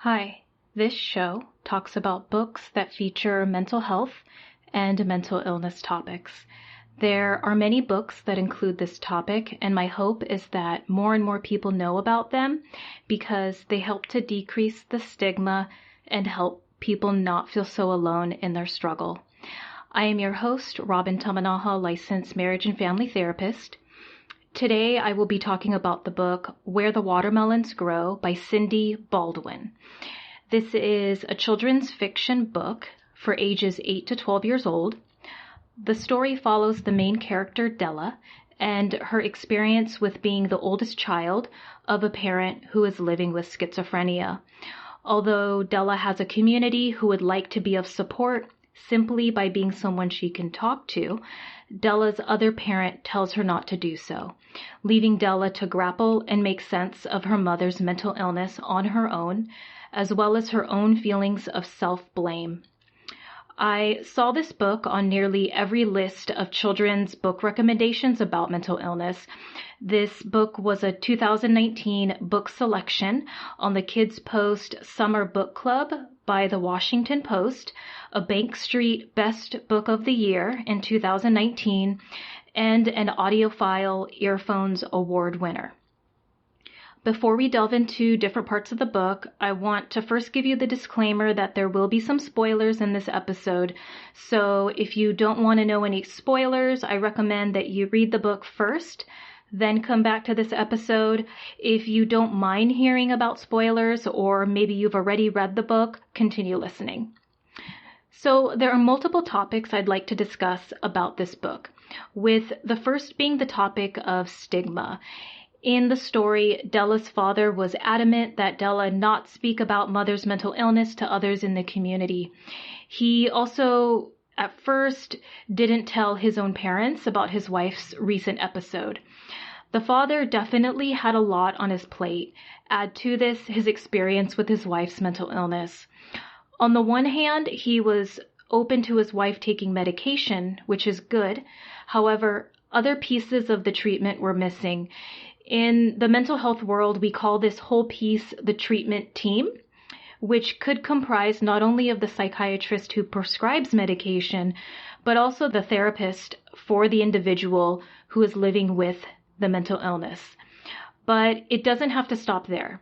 Hi, this show talks about books that feature mental health and mental illness topics. There are many books that include this topic, and my hope is that more and more people know about them because they help to decrease the stigma and help people not feel so alone in their struggle. I am your host, Robin Tamanaha, licensed marriage and family therapist. Today, I will be talking about the book Where the Watermelons Grow by Cindy Baldwin. This is a children's fiction book for ages 8 to 12 years old. The story follows the main character, Della, and her experience with being the oldest child of a parent who is living with schizophrenia. Although Della has a community who would like to be of support simply by being someone she can talk to, Della's other parent tells her not to do so, leaving Della to grapple and make sense of her mother's mental illness on her own, as well as her own feelings of self-blame. I saw this book on nearly every list of children's book recommendations about mental illness. This book was a 2019 book selection on the Kids Post Summer Book Club by the Washington Post, a Bank Street Best Book of the Year in 2019, and an Audiophile Earphones Award winner. Before we delve into different parts of the book, I want to first give you the disclaimer that there will be some spoilers in this episode. So if you don't want to know any spoilers, I recommend that you read the book first, then come back to this episode. If you don't mind hearing about spoilers, or maybe you've already read the book, continue listening. So there are multiple topics I'd like to discuss about this book, with the first being the topic of stigma. In the story, Della's father was adamant that Della not speak about mother's mental illness to others in the community. He also, at first, didn't tell his own parents about his wife's recent episode. The father definitely had a lot on his plate. Add to this his experience with his wife's mental illness. On the one hand, he was open to his wife taking medication, which is good. However, other pieces of the treatment were missing. In the mental health world, we call this whole piece the treatment team, which could comprise not only of the psychiatrist who prescribes medication, but also the therapist for the individual who is living with the mental illness. But it doesn't have to stop there.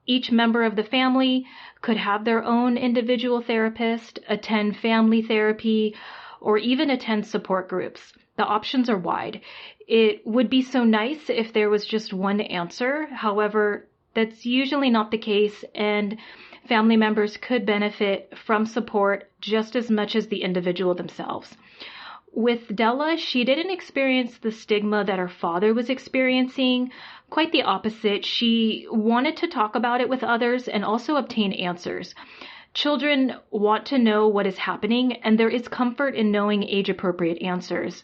Each member of the family could have their own individual therapist, attend family therapy, or even attend support groups. The options are wide. It would be so nice if there was just one answer. However, that's usually not the case, and family members could benefit from support just as much as the individual themselves. With Della, she didn't experience the stigma that her father was experiencing. Quite the opposite. She wanted to talk about it with others and also obtain answers. Children want to know what is happening, and there is comfort in knowing age-appropriate answers.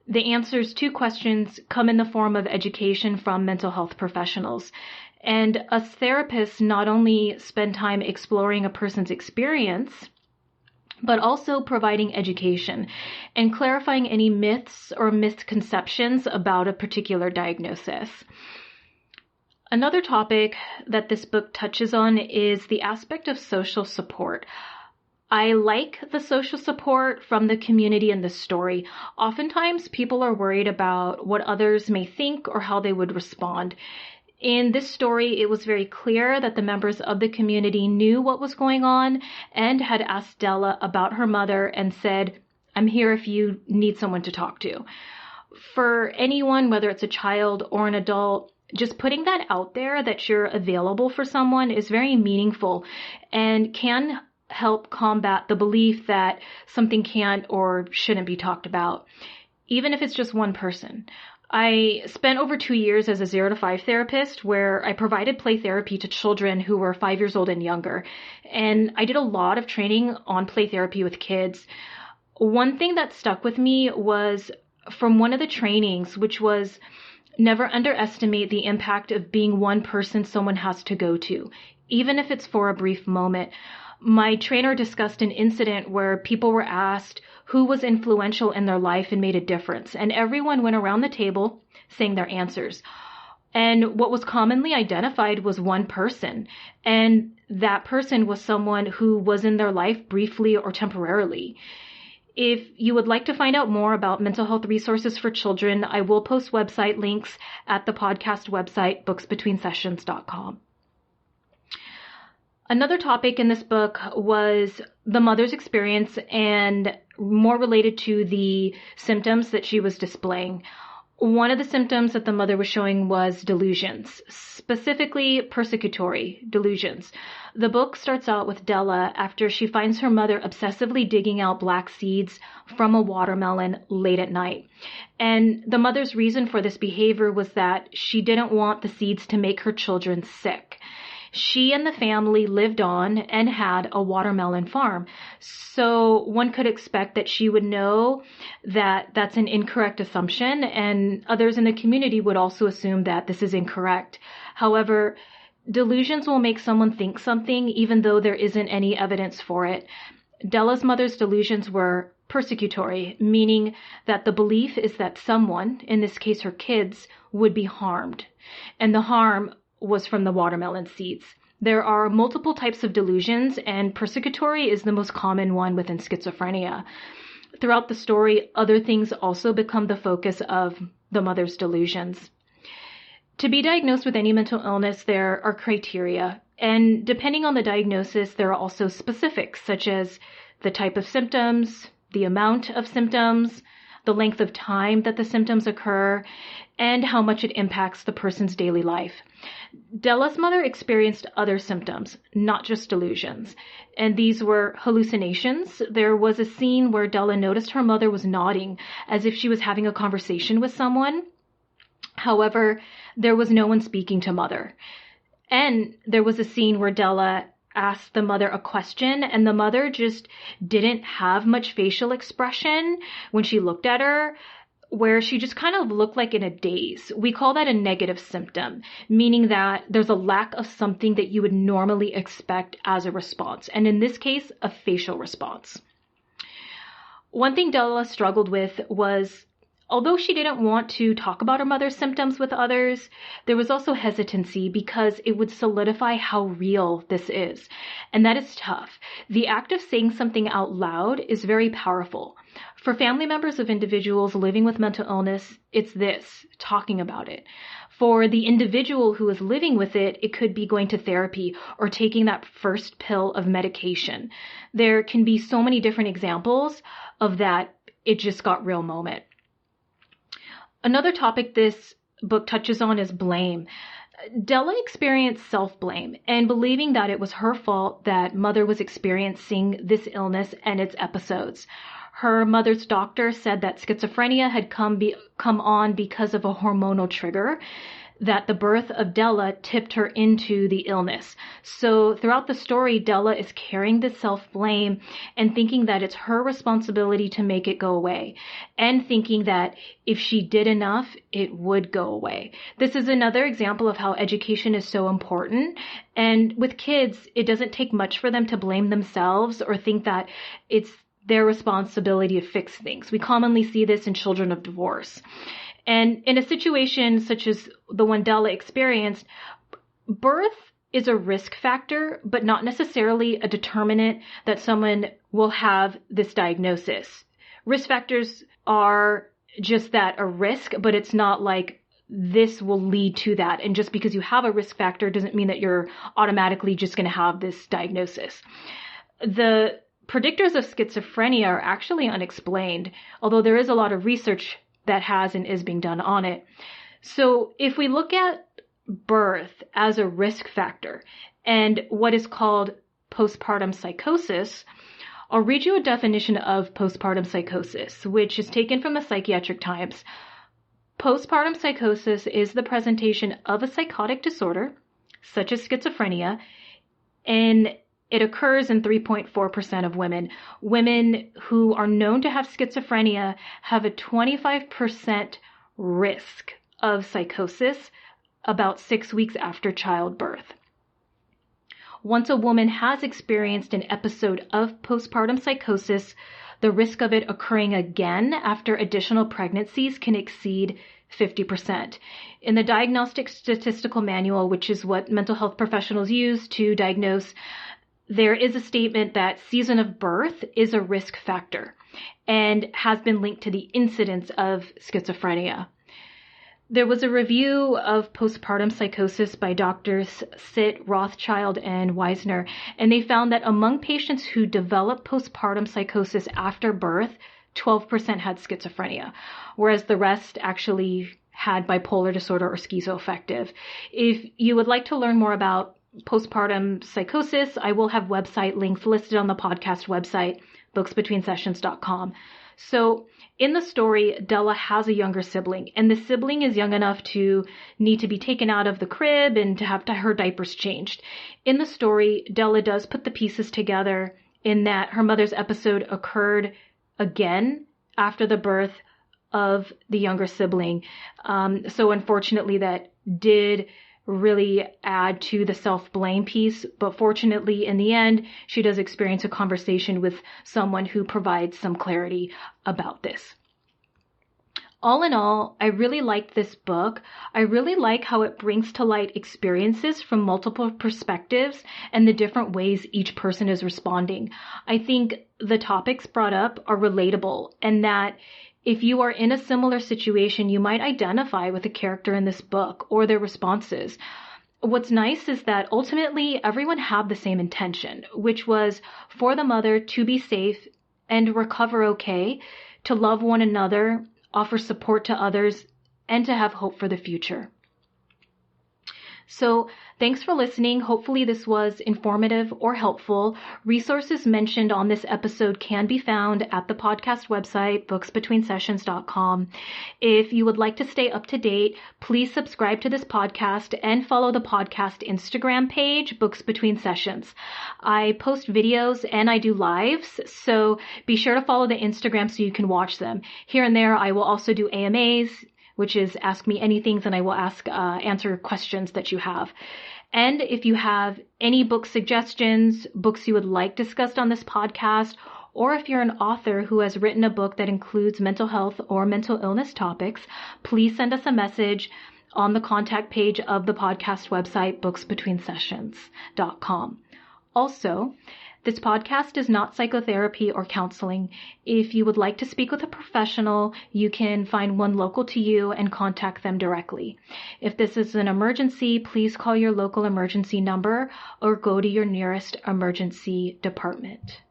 The answers to questions come in the form of education from mental health professionals. And us therapists not only spend time exploring a person's experience, but also providing education and clarifying any myths or misconceptions about a particular diagnosis. Another topic that this book touches on is the aspect of social support. I like the social support from the community in this story. Oftentimes, people are worried about what others may think or how they would respond. In this story, it was very clear that the members of the community knew what was going on and had asked Della about her mother and said, "I'm here if you need someone to talk to." For anyone, whether it's a child or an adult, just putting that out there that you're available for someone is very meaningful and can help combat the belief that something can't or shouldn't be talked about, even if it's just one person. I spent over 2 years as a 0 to 5 therapist where I provided play therapy to children who were 5 years old and younger. And I did a lot of training on play therapy with kids. One thing that stuck with me was from one of the trainings, which was never underestimate the impact of being one person someone has to go to, even if it's for a brief moment. My trainer discussed an incident where people were asked who was influential in their life and made a difference, and everyone went around the table saying their answers. And what was commonly identified was one person, and that person was someone who was in their life briefly or temporarily. If you would like to find out more about mental health resources for children, I will post website links at the podcast website, booksbetweensessions.com. Another topic in this book was the mother's experience and more related to the symptoms that she was displaying. One of the symptoms that the mother was showing was delusions, specifically persecutory delusions. The book starts out with Della after she finds her mother obsessively digging out black seeds from a watermelon late at night. And the mother's reason for this behavior was that she didn't want the seeds to make her children sick. She and the family lived on and had a watermelon farm. So one could expect that she would know that that's an incorrect assumption, and others in the community would also assume that this is incorrect. However, delusions will make someone think something even though there isn't any evidence for it. Della's mother's delusions were persecutory, meaning that the belief is that someone, in this case her kids, would be harmed. And the harm was from the watermelon seeds. There are multiple types of delusions, and persecutory is the most common one within schizophrenia. Throughout the story, other things also become the focus of the mother's delusions. To be diagnosed with any mental illness, there are criteria, and depending on the diagnosis, there are also specifics, such as the type of symptoms, the amount of symptoms, the length of time that the symptoms occur, and how much it impacts the person's daily life. Della's mother experienced other symptoms, not just delusions, and these were hallucinations. There was a scene where Della noticed her mother was nodding as if she was having a conversation with someone. However, there was no one speaking to mother. And there was a scene where Della asked the mother a question, and the mother just didn't have much facial expression when she looked at her, where she just kind of looked like in a daze. We call that a negative symptom, meaning that there's a lack of something that you would normally expect as a response, and in this case, a facial response. One thing Della struggled with was, although she didn't want to talk about her mother's symptoms with others, there was also hesitancy because it would solidify how real this is. And that is tough. The act of saying something out loud is very powerful. For family members of individuals living with mental illness, it's this, talking about it. For the individual who is living with it, it could be going to therapy or taking that first pill of medication. There can be so many different examples of that it just got real moment. Another topic this book touches on is blame. Della experienced self-blame and believing that it was her fault that mother was experiencing this illness and its episodes. Her mother's doctor said that schizophrenia had come on because of a hormonal trigger, that the birth of Della tipped her into the illness. So throughout the story, Della is carrying this self-blame and thinking that it's her responsibility to make it go away, and thinking that if she did enough, it would go away. This is another example of how education is so important. And with kids, it doesn't take much for them to blame themselves or think that it's their responsibility to fix things. We commonly see this in children of divorce. And in a situation such as the one Della experienced, birth is a risk factor, but not necessarily a determinant that someone will have this diagnosis. Risk factors are just that, a risk, but it's not like this will lead to that. And just because you have a risk factor doesn't mean that you're automatically just going to have this diagnosis. The predictors of schizophrenia are actually unexplained, although there is a lot of research that has and is being done on it. So if we look at birth as a risk factor and what is called postpartum psychosis, I'll read you a definition of postpartum psychosis, which is taken from the Psychiatric Times. Postpartum psychosis is the presentation of a psychotic disorder, such as schizophrenia, and it occurs in 3.4% of women. Women who are known to have schizophrenia have a 25% risk of psychosis about 6 weeks after childbirth. Once a woman has experienced an episode of postpartum psychosis, the risk of it occurring again after additional pregnancies can exceed 50%. In the Diagnostic Statistical Manual, which is what mental health professionals use to diagnose, there is a statement that season of birth is a risk factor and has been linked to the incidence of schizophrenia. There was a review of postpartum psychosis by Drs. Sitt, Rothschild, and Weisner, and they found that among patients who developed postpartum psychosis after birth, 12% had schizophrenia, whereas the rest actually had bipolar disorder or schizoaffective. If you would like to learn more about postpartum psychosis, I will have website links listed on the podcast website, booksbetweensessions.com. So in the story, Della has a younger sibling, and the sibling is young enough to need to be taken out of the crib and to have her diapers changed. In the story, Della does put the pieces together in that her mother's episode occurred again after the birth of the younger sibling. So unfortunately, that did really add to the self-blame piece. But fortunately, in the end, she does experience a conversation with someone who provides some clarity about this. All in all, I really liked this book. I really like how it brings to light experiences from multiple perspectives and the different ways each person is responding. I think the topics brought up are relatable, and that if you are in a similar situation, you might identify with a character in this book or their responses. What's nice is that ultimately everyone had the same intention, which was for the mother to be safe and recover okay, to love one another, offer support to others, and to have hope for the future. So thanks for listening. Hopefully this was informative or helpful. Resources mentioned on this episode can be found at the podcast website, booksbetweensessions.com. If you would like to stay up to date, please subscribe to this podcast and follow the podcast Instagram page, Books Between Sessions. I post videos and I do lives, so be sure to follow the Instagram so you can watch them. Here and there, I will also do AMAs, which is Ask Me Anythings, and I will answer questions that you have. And if you have any book suggestions, books you would like discussed on this podcast, or if you're an author who has written a book that includes mental health or mental illness topics, please send us a message on the contact page of the podcast website, booksbetweensessions.com. Also, this podcast is not psychotherapy or counseling. If you would like to speak with a professional, you can find one local to you and contact them directly. If this is an emergency, please call your local emergency number or go to your nearest emergency department.